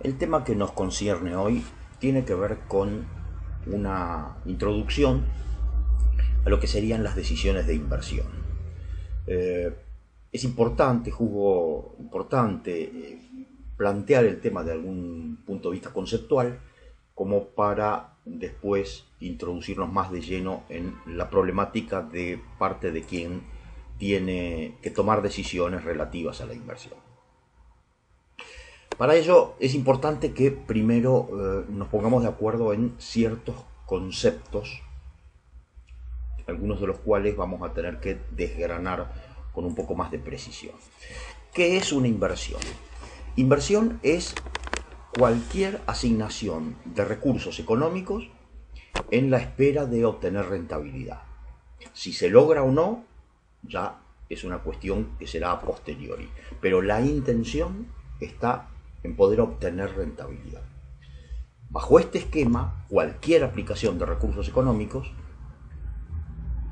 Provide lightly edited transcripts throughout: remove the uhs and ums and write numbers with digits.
El tema que nos concierne hoy tiene que ver con una introducción a lo que serían las decisiones de inversión. Eh, es importante, juzgo importante, plantear el tema de algún punto de vista conceptual como para después introducirnos más de lleno en la problemática de parte de quien tiene que tomar decisiones relativas a la inversión. Para ello es importante que primero nos pongamos de acuerdo en ciertos conceptos, algunos de los cuales vamos a tener que desgranar con un poco más de precisión. ¿Qué es una inversión? Inversión es cualquier asignación de recursos económicos en la espera de obtener rentabilidad. Si se logra o no, ya es una cuestión que será a posteriori, pero la intención está en poder obtener rentabilidad. Bajo este esquema, cualquier aplicación de recursos económicos,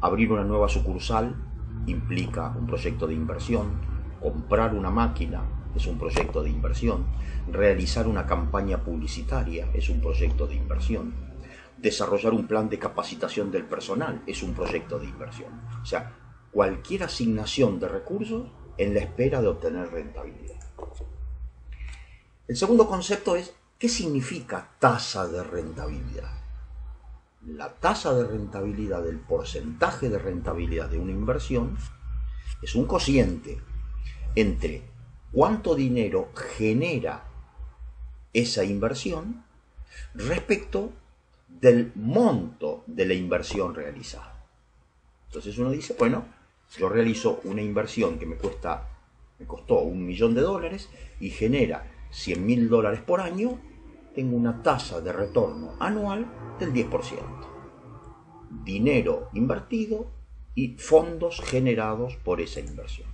abrir una nueva sucursal implica un proyecto de inversión, comprar una máquina es un proyecto de inversión, realizar una campaña publicitaria es un proyecto de inversión, desarrollar un plan de capacitación del personal es un proyecto de inversión. O sea, cualquier asignación de recursos en la espera de obtener rentabilidad. El segundo concepto es, ¿qué significa tasa de rentabilidad? La tasa de rentabilidad, el porcentaje de rentabilidad de una inversión, es un cociente entre cuánto dinero genera esa inversión respecto del monto de la inversión realizada. Entonces uno dice, bueno, yo realizo una inversión que me costó $1.000.000 y genera $100.000 por año, tengo una tasa de retorno anual del 10%. Dinero invertido y fondos generados por esa inversión.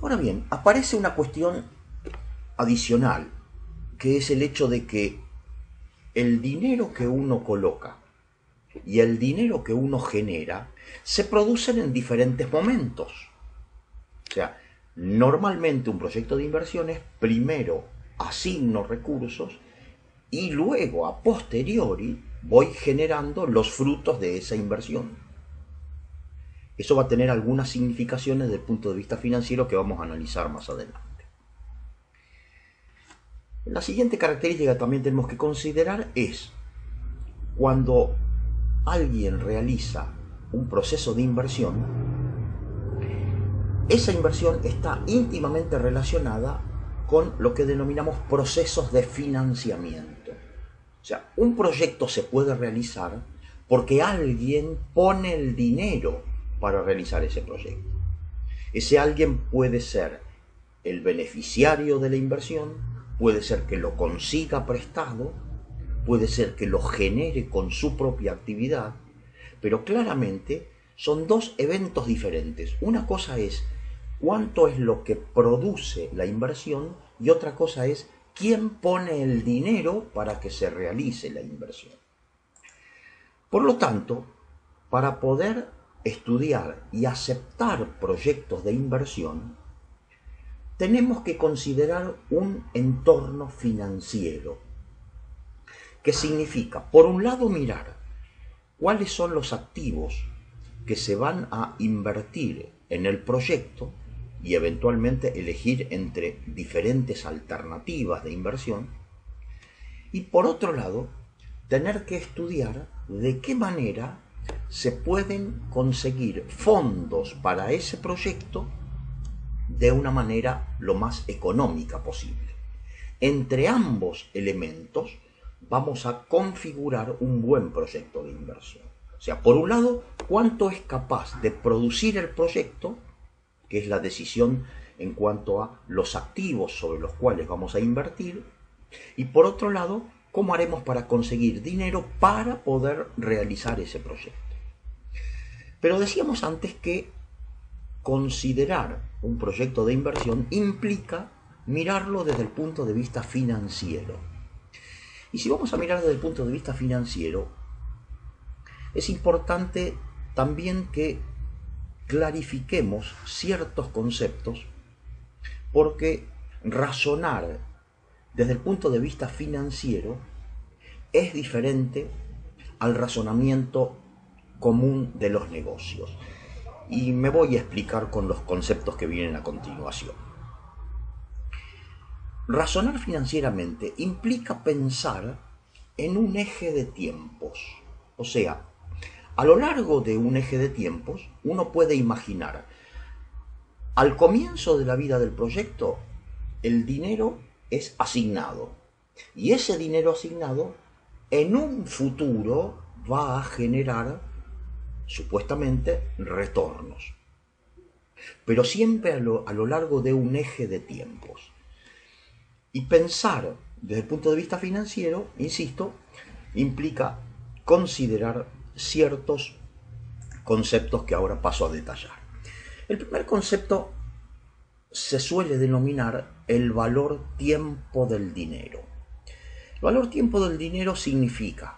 Ahora bien, aparece una cuestión adicional, que es el hecho de que el dinero que uno coloca y el dinero que uno genera se producen en diferentes momentos. O sea, normalmente un proyecto de inversiones primero asigno recursos y luego a posteriori voy generando los frutos de esa inversión. Eso va a tener algunas significaciones desde el punto de vista financiero que vamos a analizar más adelante. La siguiente característica que también tenemos que considerar es cuando alguien realiza un proceso de inversión, esa inversión está íntimamente relacionada con lo que denominamos procesos de financiamiento. O sea, un proyecto se puede realizar porque alguien pone el dinero para realizar ese proyecto. Ese alguien puede ser el beneficiario de la inversión, puede ser que lo consiga prestado, puede ser que lo genere con su propia actividad, pero claramente son dos eventos diferentes. Una cosa es cuánto es lo que produce la inversión y otra cosa es quién pone el dinero para que se realice la inversión. Por lo tanto, para poder estudiar y aceptar proyectos de inversión, tenemos que considerar un entorno financiero, que significa, por un lado, mirar cuáles son los activos que se van a invertir en el proyecto y eventualmente elegir entre diferentes alternativas de inversión, y por otro lado, tener que estudiar de qué manera se pueden conseguir fondos para ese proyecto de una manera lo más económica posible. Entre ambos elementos vamos a configurar un buen proyecto de inversión. O sea, por un lado, cuánto es capaz de producir el proyecto, que es la decisión en cuanto a los activos sobre los cuales vamos a invertir, y por otro lado, cómo haremos para conseguir dinero para poder realizar ese proyecto. Pero decíamos antes que considerar un proyecto de inversión implica mirarlo desde el punto de vista financiero. Y si vamos a mirar desde el punto de vista financiero, es importante también que clarifiquemos ciertos conceptos, porque razonar desde el punto de vista financiero es diferente al razonamiento común de los negocios. Y me voy a explicar con los conceptos que vienen a continuación. Razonar financieramente implica pensar en un eje de tiempos. O sea, a lo largo de un eje de tiempos, uno puede imaginar, al comienzo de la vida del proyecto, el dinero es asignado. Y ese dinero asignado, en un futuro, va a generar, supuestamente, retornos. Pero siempre a lo largo de un eje de tiempos. Y pensar desde el punto de vista financiero, insisto, implica considerar ciertos conceptos que ahora paso a detallar. El primer concepto se suele denominar el valor tiempo del dinero. El valor tiempo del dinero significa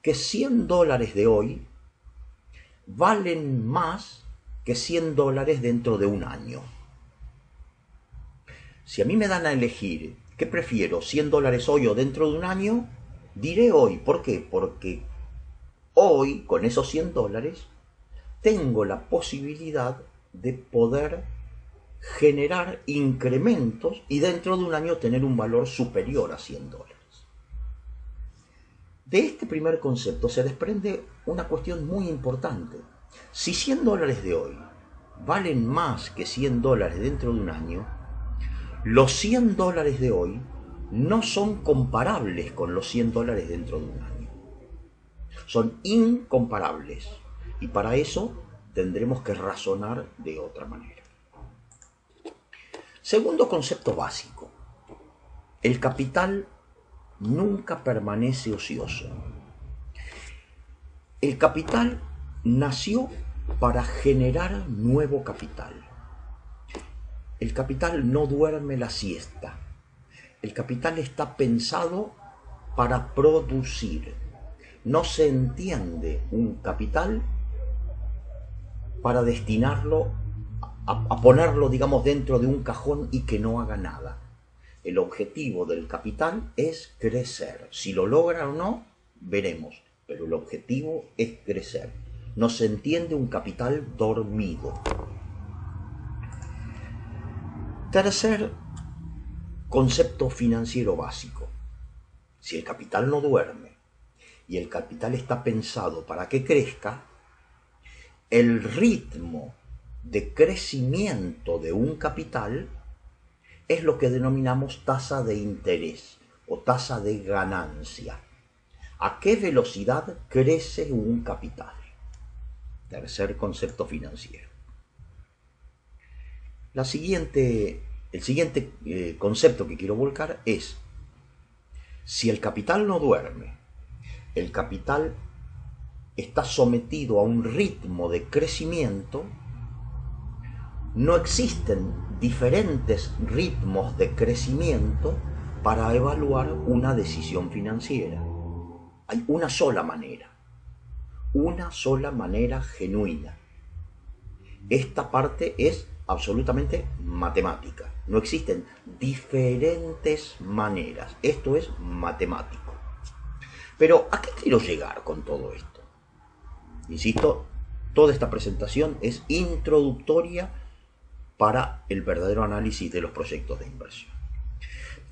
que $100 de hoy valen más que $100 dentro de un año. Si a mí me dan a elegir qué prefiero, $100 hoy o dentro de un año, diré hoy. ¿Por qué? Porque hoy, con esos $100, tengo la posibilidad de poder generar incrementos y dentro de un año tener un valor superior a $100. De este primer concepto se desprende una cuestión muy importante. Si $100 de hoy valen más que $100 dentro de un año, los $100 de hoy no son comparables con los $100 dentro de un año. Son incomparables. Y para eso tendremos que razonar de otra manera. Segundo concepto básico. El capital nunca permanece ocioso. El capital nació para generar nuevo capital. El capital no duerme la siesta. El capital está pensado para producir. No se entiende un capital para destinarlo a ponerlo, digamos, dentro de un cajón y que no haga nada. El objetivo del capital es crecer. Si lo logra o no, veremos. Pero el objetivo es crecer. No se entiende un capital dormido. Tercer concepto financiero básico. Si el capital no duerme y el capital está pensado para que crezca, el ritmo de crecimiento de un capital es lo que denominamos tasa de interés o tasa de ganancia. ¿A qué velocidad crece un capital? Tercer concepto financiero. El siguiente concepto que quiero volcar es, si el capital no duerme, el capital está sometido a un ritmo de crecimiento, no existen diferentes ritmos de crecimiento para evaluar una decisión financiera. Hay una sola manera genuina. Esta parte es absolutamente matemática. No existen diferentes maneras. Esto es matemático. Pero ¿a qué quiero llegar con todo esto? Insisto, toda esta presentación es introductoria para el verdadero análisis de los proyectos de inversión.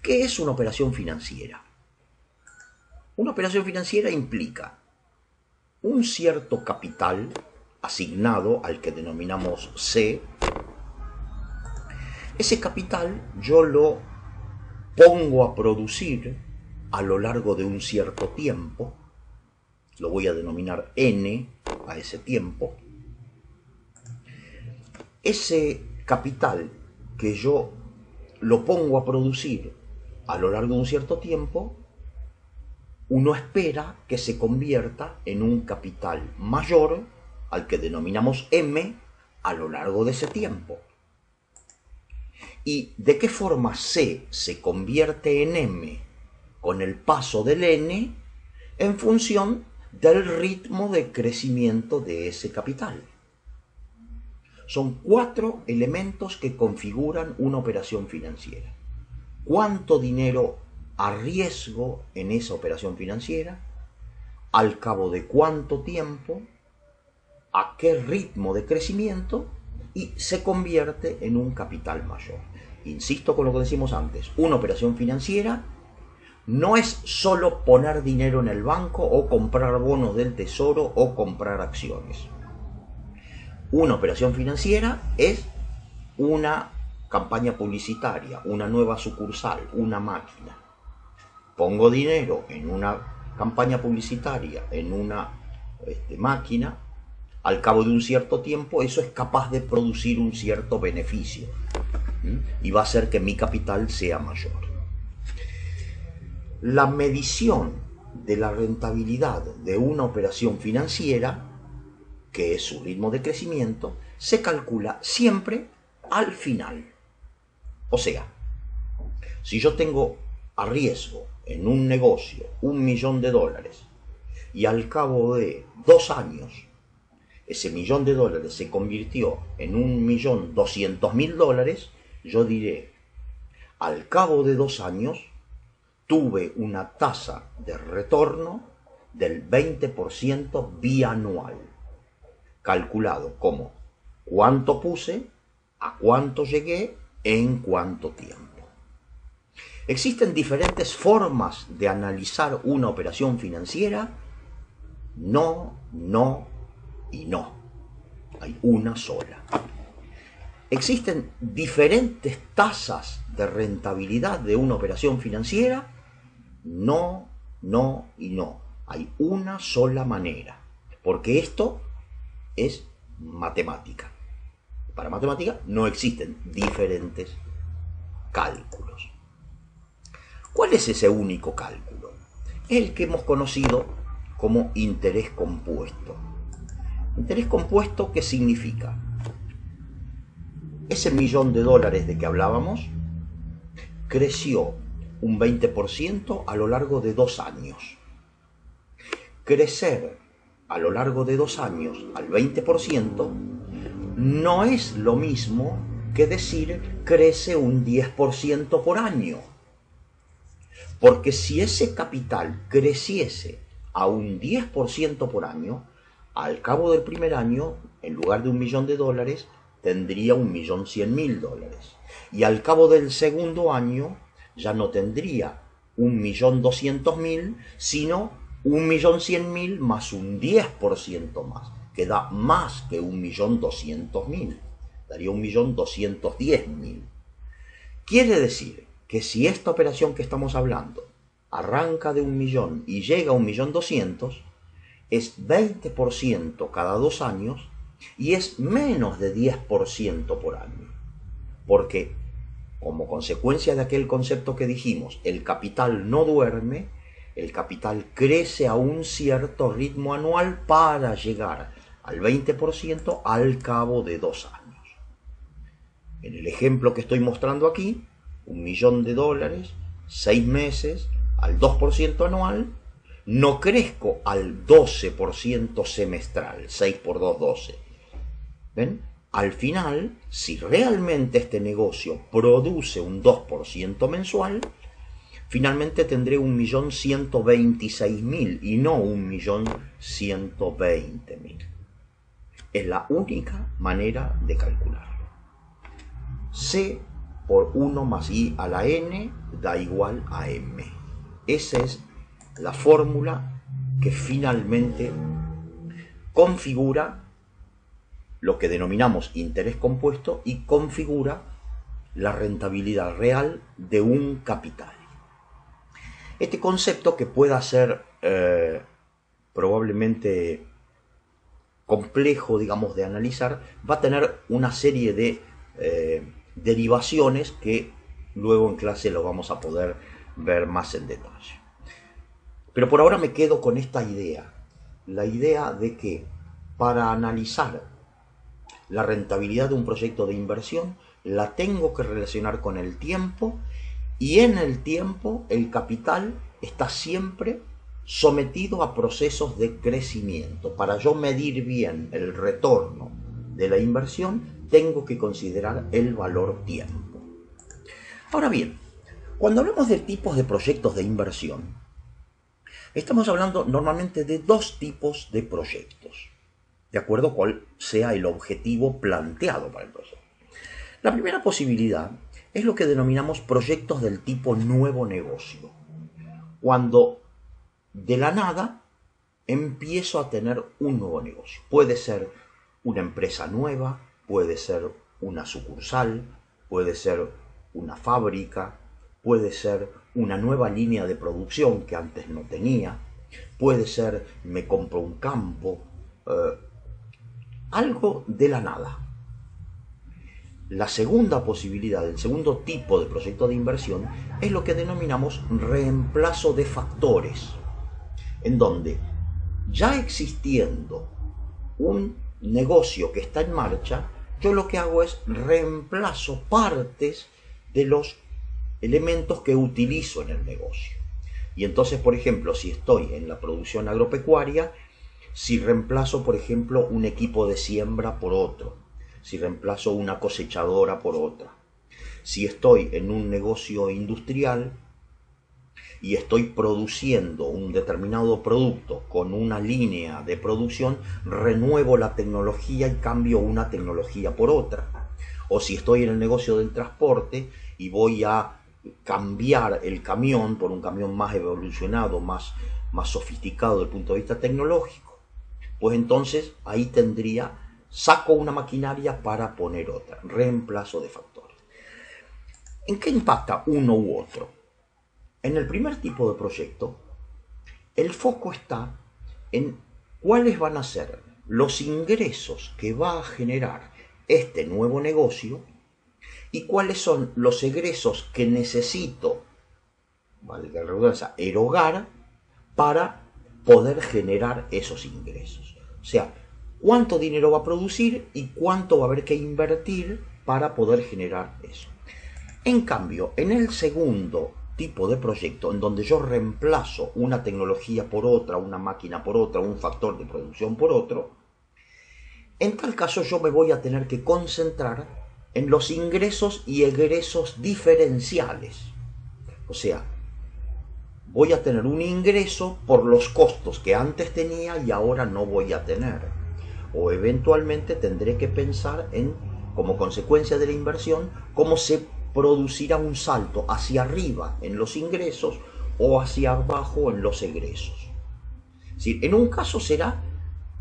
¿Qué es una operación financiera? Una operación financiera implica un cierto capital asignado al que denominamos C. Ese capital yo lo pongo a producir a lo largo de un cierto tiempo. Lo voy a denominar N a ese tiempo. Ese capital que yo lo pongo a producir a lo largo de un cierto tiempo, uno espera que se convierta en un capital mayor al que denominamos M a lo largo de ese tiempo. ¿Y de qué forma C se convierte en M con el paso del N? En función del ritmo de crecimiento de ese capital. Son 4 elementos que configuran una operación financiera. ¿Cuánto dinero arriesgo en esa operación financiera? ¿Al cabo de cuánto tiempo? ¿A qué ritmo de crecimiento? Y se convierte en un capital mayor. Insisto con lo que decimos antes, una operación financiera no es solo poner dinero en el banco o comprar bonos del tesoro o comprar acciones. Una operación financiera es una campaña publicitaria, una nueva sucursal, una máquina. Pongo dinero en una campaña publicitaria, en una máquina, al cabo de un cierto tiempo eso es capaz de producir un cierto beneficio y va a hacer que mi capital sea mayor. La medición de la rentabilidad de una operación financiera, que es su ritmo de crecimiento, se calcula siempre al final. O sea, si yo tengo a riesgo en un negocio $1.000.000 y al cabo de 2 años ese $1.000.000 se convirtió en $1.200.000, yo diré, al cabo de 2 años tuve una tasa de retorno del 20% bianual, calculado como cuánto puse, a cuánto llegué, en cuánto tiempo. ¿Existen diferentes formas de analizar una operación financiera? No, no y no. Hay una sola. ¿Existen diferentes tasas de rentabilidad de una operación financiera? No, no y no. Hay una sola manera. Porque esto es matemática. Para matemática no existen diferentes cálculos. ¿Cuál es ese único cálculo? El que hemos conocido como interés compuesto. Interés compuesto, ¿qué significa? Ese $1.000.000 de que hablábamos creció un 20% a lo largo de 2 años. Crecer a lo largo de 2 años al 20% no es lo mismo que decir crece un 10% por año. Porque si ese capital creciese a un 10% por año, al cabo del primer año, en lugar de $1.000.000, tendría $1.100.000. Y al cabo del segundo año, ya no tendría $1.200.000, sino $1.100.000 más un 10% más, que da más que $1.200.000, daría $1.210.000. Quiere decir que si esta operación que estamos hablando arranca de 1.000.000 y llega a 1.200.000, es 20% cada 2 años y es menos de 10% por año. Porque, como consecuencia de aquel concepto que dijimos, el capital no duerme, el capital crece a un cierto ritmo anual para llegar al 20% al cabo de 2 años. En el ejemplo que estoy mostrando aquí, $1.000.000, 6 meses, al 2% anual, no crezco al 12% semestral, 6 por 2, 12. ¿Ven? Al final, si realmente este negocio produce un 2% mensual, finalmente tendré 1.126.000 y no 1.120.000. Es la única manera de calcularlo. C por 1 más I a la N da igual a M. Esa es la fórmula que finalmente configura lo que denominamos interés compuesto y configura la rentabilidad real de un capital. Este concepto, que pueda ser probablemente complejo, digamos, de analizar, va a tener una serie de derivaciones que luego en clase lo vamos a poder ver más en detalle. Pero por ahora me quedo con esta idea, la idea de que para analizar la rentabilidad de un proyecto de inversión la tengo que relacionar con el tiempo, y en el tiempo el capital está siempre sometido a procesos de crecimiento. Para yo medir bien el retorno de la inversión, tengo que considerar el valor tiempo. Ahora bien, cuando hablamos de tipos de proyectos de inversión, estamos hablando normalmente de dos tipos de proyectos, de acuerdo a cuál sea el objetivo planteado para el proyecto. La primera posibilidad es lo que denominamos proyectos del tipo nuevo negocio, cuando de la nada empiezo a tener un nuevo negocio. Puede ser una empresa nueva, puede ser una sucursal, puede ser una fábrica, puede ser una nueva línea de producción que antes no tenía, puede ser me compro un campo, algo de la nada. La segunda posibilidad, el segundo tipo de proyecto de inversión, es lo que denominamos reemplazo de factores, en donde ya existiendo un negocio que está en marcha, yo lo que hago es reemplazo partes de los elementos que utilizo en el negocio. Y entonces, por ejemplo, si estoy en la producción agropecuaria, si reemplazo, por ejemplo, un equipo de siembra por otro, si reemplazo una cosechadora por otra, si estoy en un negocio industrial y estoy produciendo un determinado producto con una línea de producción, renuevo la tecnología y cambio una tecnología por otra. O si estoy en el negocio del transporte y voy a cambiar el camión por un camión más evolucionado, más sofisticado desde el punto de vista tecnológico, pues entonces ahí saco una maquinaria para poner otra, reemplazo de factores. ¿En qué impacta uno u otro? En el primer tipo de proyecto, el foco está en cuáles van a ser los ingresos que va a generar este nuevo negocio y cuáles son los egresos que necesito, valga la redundancia, erogar para poder generar esos ingresos. O sea, cuánto dinero va a producir y cuánto va a haber que invertir para poder generar eso. En cambio, en el segundo tipo de proyecto, en donde yo reemplazo una tecnología por otra, una máquina por otra, un factor de producción por otro, en tal caso yo me voy a tener que concentrar en los ingresos y egresos diferenciales. O sea, voy a tener un ingreso por los costos que antes tenía y ahora no voy a tener. O eventualmente tendré que pensar en, como consecuencia de la inversión, cómo se producirá un salto hacia arriba en los ingresos o hacia abajo en los egresos. Es decir, en un caso será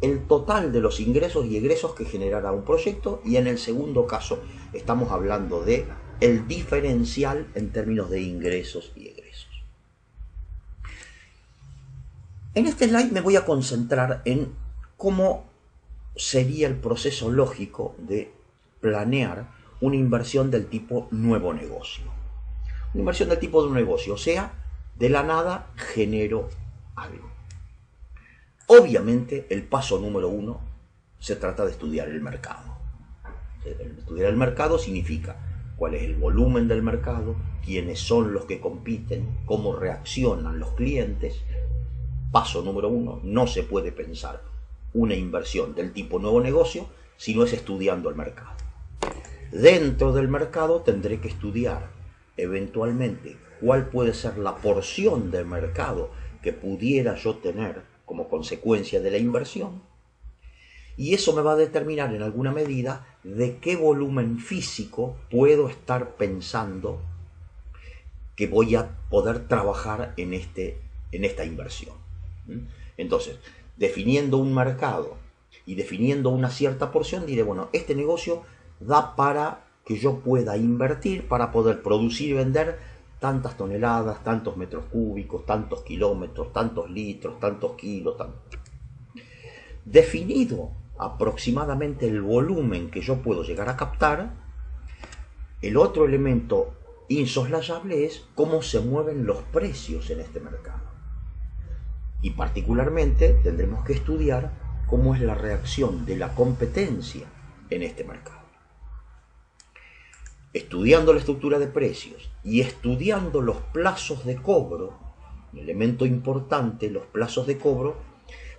el total de los ingresos y egresos que generará un proyecto, y en el segundo caso estamos hablando de el diferencial en términos de ingresos y egresos. En este slide me voy a concentrar en cómo sería el proceso lógico de planear una inversión del tipo nuevo negocio. Una inversión del tipo de un negocio, o sea, de la nada genero algo. Obviamente, el paso número uno se trata de estudiar el mercado. Estudiar el mercado significa cuál es el volumen del mercado, quiénes son los que compiten, cómo reaccionan los clientes. Paso número uno, no se puede pensar una inversión del tipo nuevo negocio si no es estudiando el mercado. Dentro del mercado tendré que estudiar eventualmente cuál puede ser la porción del mercado que pudiera yo tener como consecuencia de la inversión, y eso me va a determinar en alguna medida de qué volumen físico puedo estar pensando que voy a poder trabajar en esta inversión. Entonces, definiendo un mercado y definiendo una cierta porción, diré, bueno, este negocio da para que yo pueda invertir para poder producir y vender tantas toneladas, tantos metros cúbicos, tantos kilómetros, tantos litros, tantos kilos, Definido aproximadamente el volumen que yo puedo llegar a captar, el otro elemento insoslayable es cómo se mueven los precios en este mercado. Y particularmente tendremos que estudiar cómo es la reacción de la competencia en este mercado. Estudiando la estructura de precios y estudiando los plazos de cobro, un elemento importante, los plazos de cobro,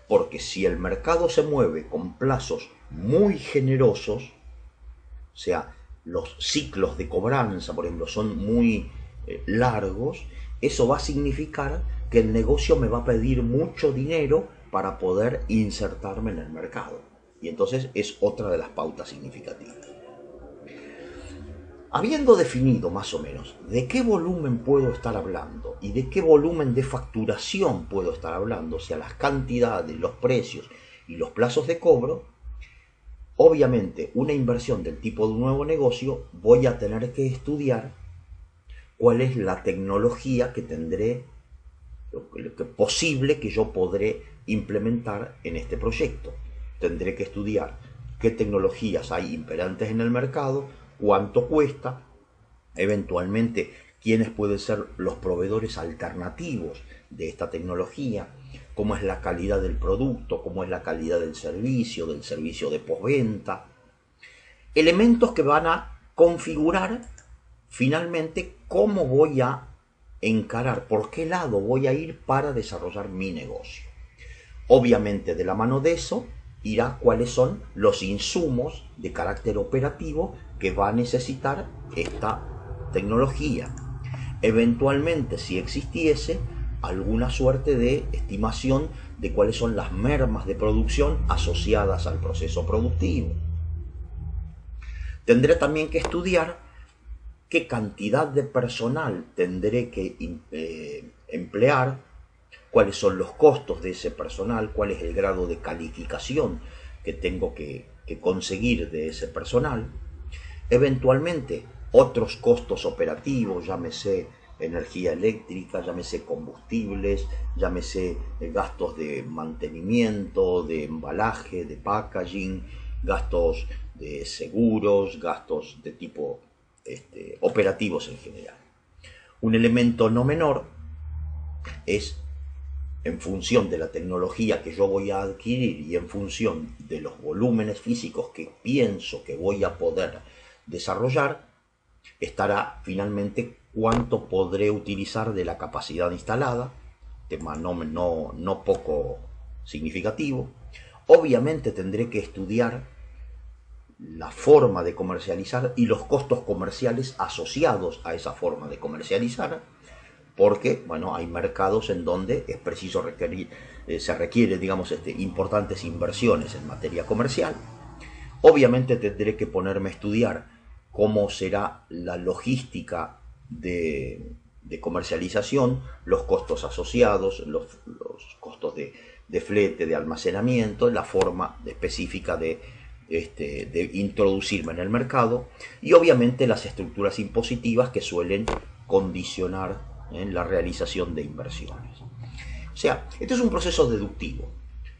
porque si el mercado se mueve con plazos muy generosos, sea, los ciclos de cobranza, por ejemplo, son muy largos, eso va a significar que el negocio me va a pedir mucho dinero para poder insertarme en el mercado. Y entonces es otra de las pautas significativas. Habiendo definido más o menos de qué volumen puedo estar hablando y de qué volumen de facturación puedo estar hablando, o sea, las cantidades, los precios y los plazos de cobro, obviamente una inversión del tipo de un nuevo negocio voy a tener que estudiar cuál es la tecnología que tendré, posible que yo podré implementar en este proyecto. Tendré que estudiar qué tecnologías hay imperantes en el mercado, cuánto cuesta, eventualmente quiénes pueden ser los proveedores alternativos de esta tecnología, cómo es la calidad del producto, cómo es la calidad del servicio de postventa. Elementos que van a configurar finalmente cómo voy a encarar, por qué lado voy a ir para desarrollar mi negocio. Obviamente de la mano de eso irá cuáles son los insumos de carácter operativo que va a necesitar esta tecnología. Eventualmente, si existiese, alguna suerte de estimación de cuáles son las mermas de producción asociadas al proceso productivo. Tendré también que estudiar qué cantidad de personal tendré que emplear, cuáles son los costos de ese personal, cuál es el grado de calificación que tengo que conseguir de ese personal. Eventualmente, otros costos operativos, llámese energía eléctrica, llámese combustibles, llámese gastos de mantenimiento, de embalaje, de packaging, gastos de seguros, gastos de tipo operativos en general. Un elemento no menor es, en función de la tecnología que yo voy a adquirir y en función de los volúmenes físicos que pienso que voy a poder desarrollar, estará finalmente cuánto podré utilizar de la capacidad instalada, tema no poco significativo. Obviamente tendré que estudiar la forma de comercializar y los costos comerciales asociados a esa forma de comercializar, porque bueno, hay mercados en donde es preciso se requiere, digamos, importantes inversiones en materia comercial. Obviamente tendré que ponerme a estudiar cómo será la logística de comercialización, los costos asociados, los costos de flete, de almacenamiento, la forma específica de introducirme en el mercado y obviamente las estructuras impositivas que suelen condicionar la realización de inversiones. O sea, este es un proceso deductivo.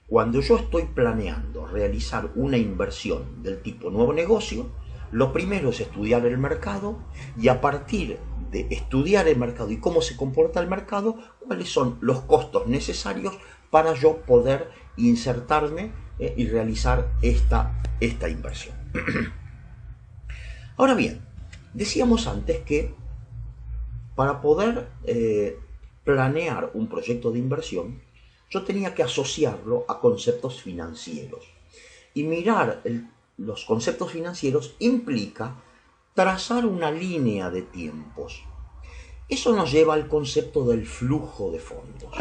Cuando yo estoy planeando realizar una inversión del tipo nuevo negocio, lo primero es estudiar el mercado y a partir de estudiar el mercado y cómo se comporta el mercado, cuáles son los costos necesarios para yo poder insertarme y realizar esta inversión. Ahora bien, decíamos antes que para poder planear un proyecto de inversión, yo tenía que asociarlo a conceptos financieros. Y mirar los conceptos financieros implica trazar una línea de tiempos. Eso nos lleva al concepto del flujo de fondos.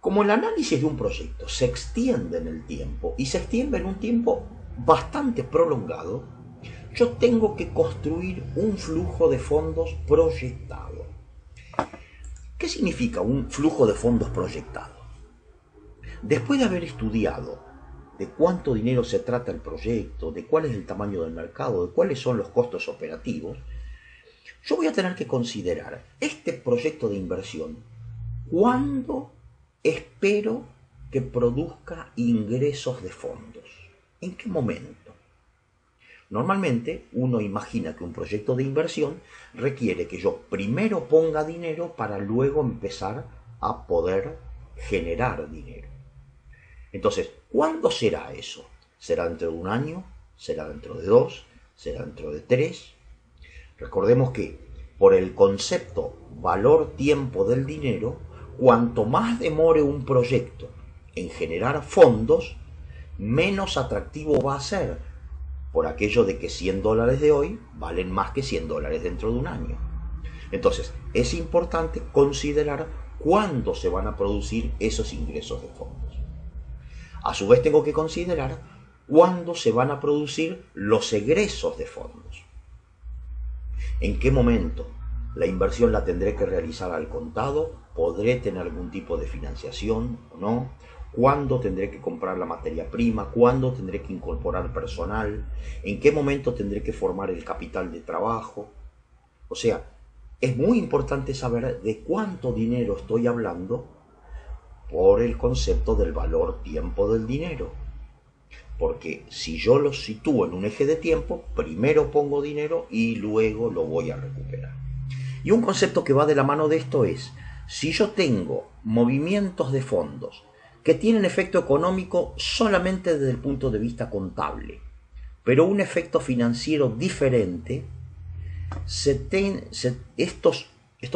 Como el análisis de un proyecto se extiende en el tiempo y se extiende en un tiempo bastante prolongado, yo tengo que construir un flujo de fondos proyectado. ¿Qué significa un flujo de fondos proyectado? Después de haber estudiado de cuánto dinero se trata el proyecto, de cuál es el tamaño del mercado, de cuáles son los costos operativos, yo voy a tener que considerar este proyecto de inversión, cuándo espero que produzca ingresos de fondos, en qué momento. Normalmente uno imagina que un proyecto de inversión requiere que yo primero ponga dinero para luego empezar a poder generar dinero. Entonces, ¿cuándo será eso? ¿Será dentro de un año? ¿Será dentro de 2? ¿Será dentro de 3? Recordemos que por el concepto valor-tiempo del dinero, cuanto más demore un proyecto en generar fondos, menos atractivo va a ser por aquello de que $100 de hoy valen más que $100 dentro de un año. Entonces, es importante considerar cuándo se van a producir esos ingresos de fondos. A su vez tengo que considerar cuándo se van a producir los egresos de fondos. ¿En qué momento? La inversión la tendré que realizar al contado, podré tener algún tipo de financiación o no, cuándo tendré que comprar la materia prima, cuándo tendré que incorporar personal, en qué momento tendré que formar el capital de trabajo. O sea, es muy importante saber de cuánto dinero estoy hablando por el concepto del valor tiempo del dinero. Porque si yo lo sitúo en un eje de tiempo, primero pongo dinero y luego lo voy a recuperar. Y un concepto que va de la mano de esto es, si yo tengo movimientos de fondos que tienen efecto económico solamente desde el punto de vista contable, pero un efecto financiero diferente, estos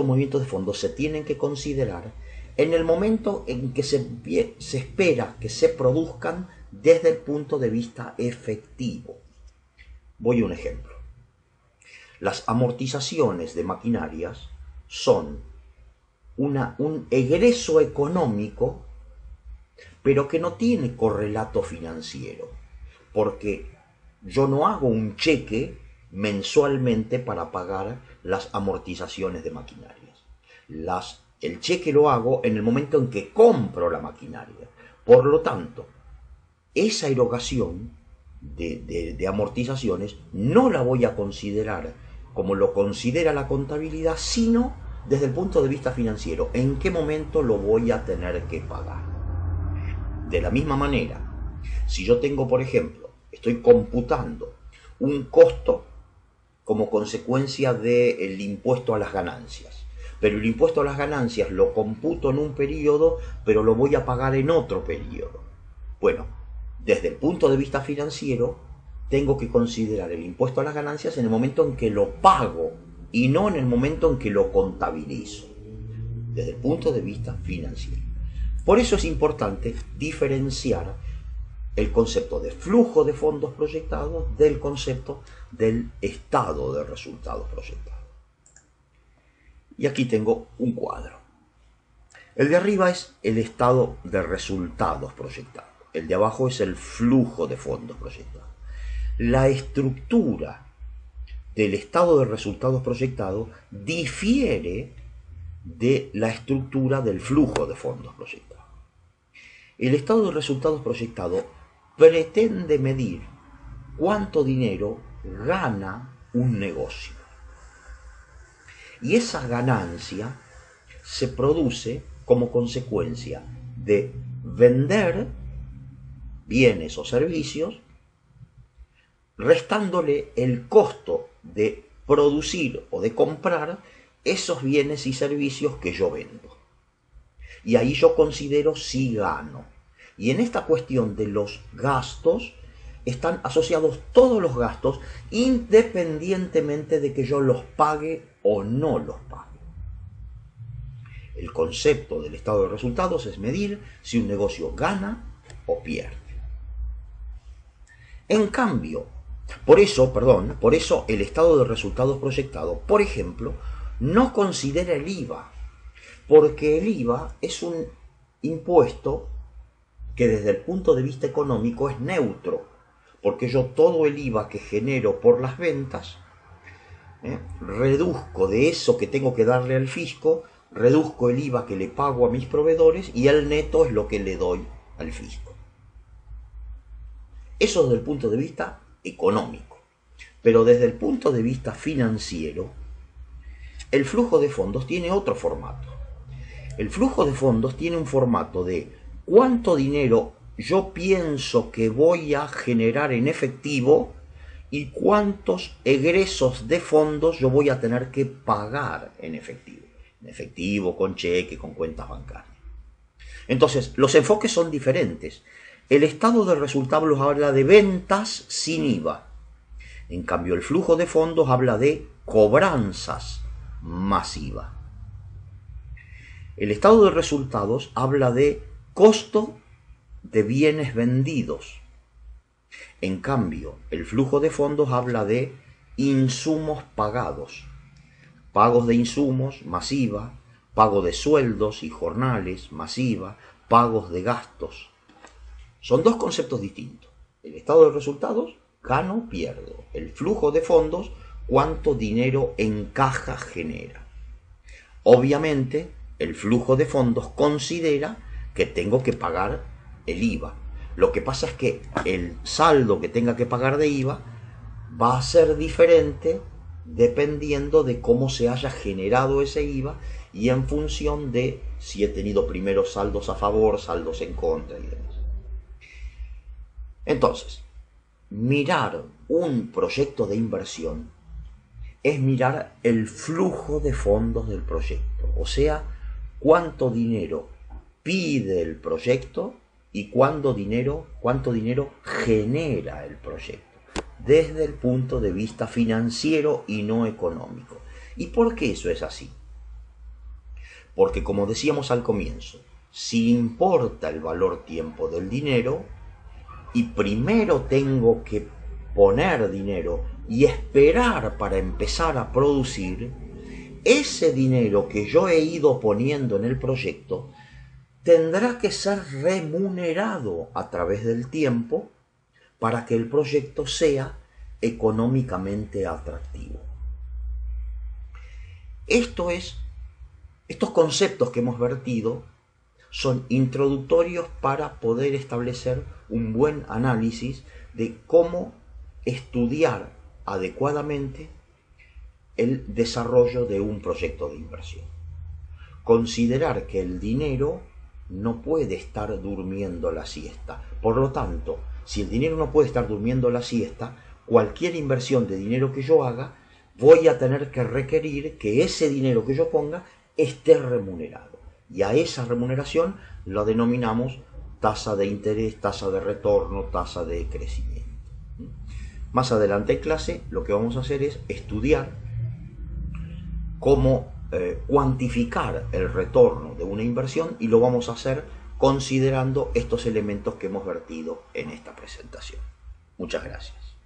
movimientos de fondos se tienen que considerar en el momento en que se espera que se produzcan desde el punto de vista efectivo. Voy a un ejemplo. Las amortizaciones de maquinarias son un egreso económico, pero que no tiene correlato financiero, porque yo no hago un cheque mensualmente para pagar las amortizaciones de maquinarias. El cheque lo hago en el momento en que compro la maquinaria. Por lo tanto, esa erogación de amortizaciones no la voy a considerar como lo considera la contabilidad, sino desde el punto de vista financiero. ¿En qué momento lo voy a tener que pagar? De la misma manera, si yo tengo, por ejemplo, estoy computando un costo como consecuencia del impuesto a las ganancias, pero el impuesto a las ganancias lo computo en un periodo, pero lo voy a pagar en otro periodo. Bueno, desde el punto de vista financiero, tengo que considerar el impuesto a las ganancias en el momento en que lo pago y no en el momento en que lo contabilizo, desde el punto de vista financiero. Por eso es importante diferenciar el concepto de flujo de fondos proyectados del concepto del estado de resultados proyectados. Y aquí tengo un cuadro. El de arriba es el estado de resultados proyectados. El de abajo es el flujo de fondos proyectados. La estructura del estado de resultados proyectados difiere de la estructura del flujo de fondos proyectados. El estado de resultados proyectados pretende medir cuánto dinero gana un negocio. Y esa ganancia se produce como consecuencia de vender bienes o servicios, restándole el costo de producir o de comprar esos bienes y servicios que yo vendo. Y ahí yo considero si gano. Y en esta cuestión de los gastos están asociados todos los gastos, independientemente de que yo los pague o no los pague. El concepto del estado de resultados es medir si un negocio gana o pierde. En cambio, por eso el estado de resultados proyectado, por ejemplo, no considera el IVA, porque el IVA es un impuesto que desde el punto de vista económico es neutro, porque yo todo el IVA que genero por las ventas, reduzco de eso que tengo que darle al fisco, reduzco el IVA que le pago a mis proveedores y el neto es lo que le doy al fisco. Eso desde el punto de vista económico. Pero desde el punto de vista financiero, el flujo de fondos tiene otro formato. El flujo de fondos tiene un formato de cuánto dinero yo pienso que voy a generar en efectivo y cuántos egresos de fondos yo voy a tener que pagar en efectivo. En efectivo, con cheque, con cuentas bancarias. Entonces, los enfoques son diferentes. El estado de resultados habla de ventas sin IVA. En cambio, el flujo de fondos habla de cobranzas más IVA. El estado de resultados habla de costo de bienes vendidos. En cambio, el flujo de fondos habla de insumos pagados, pagos de insumos, masiva, pago de sueldos y jornales, masiva, pagos de gastos. Son dos conceptos distintos. El estado de resultados, gano, pierdo. El flujo de fondos, cuánto dinero en caja genera. Obviamente, el flujo de fondos considera que tengo que pagar el IVA. Lo que pasa es que el saldo que tenga que pagar de IVA va a ser diferente dependiendo de cómo se haya generado ese IVA y en función de si he tenido primero saldos a favor, saldos en contra y demás. Entonces, mirar un proyecto de inversión es mirar el flujo de fondos del proyecto, o sea, cuánto dinero pide el proyecto y cuánto dinero genera el proyecto, desde el punto de vista financiero y no económico. ¿Y por qué eso es así? Porque, como decíamos al comienzo, si importa el valor tiempo del dinero, y primero tengo que poner dinero y esperar para empezar a producir, ese dinero que yo he ido poniendo en el proyecto tendrá que ser remunerado a través del tiempo para que el proyecto sea económicamente atractivo. Estos conceptos que hemos vertido son introductorios para poder establecer un buen análisis de cómo estudiar adecuadamente el desarrollo de un proyecto de inversión. Considerar que el dinero no puede estar durmiendo la siesta. Por lo tanto, si el dinero no puede estar durmiendo la siesta, cualquier inversión de dinero que yo haga, voy a tener que requerir que ese dinero que yo ponga esté remunerado. Y a esa remuneración la denominamos tasa de interés, tasa de retorno, tasa de crecimiento. Más adelante en clase lo que vamos a hacer es estudiar cómo cuantificar el retorno de una inversión y lo vamos a hacer considerando estos elementos que hemos vertido en esta presentación. Muchas gracias.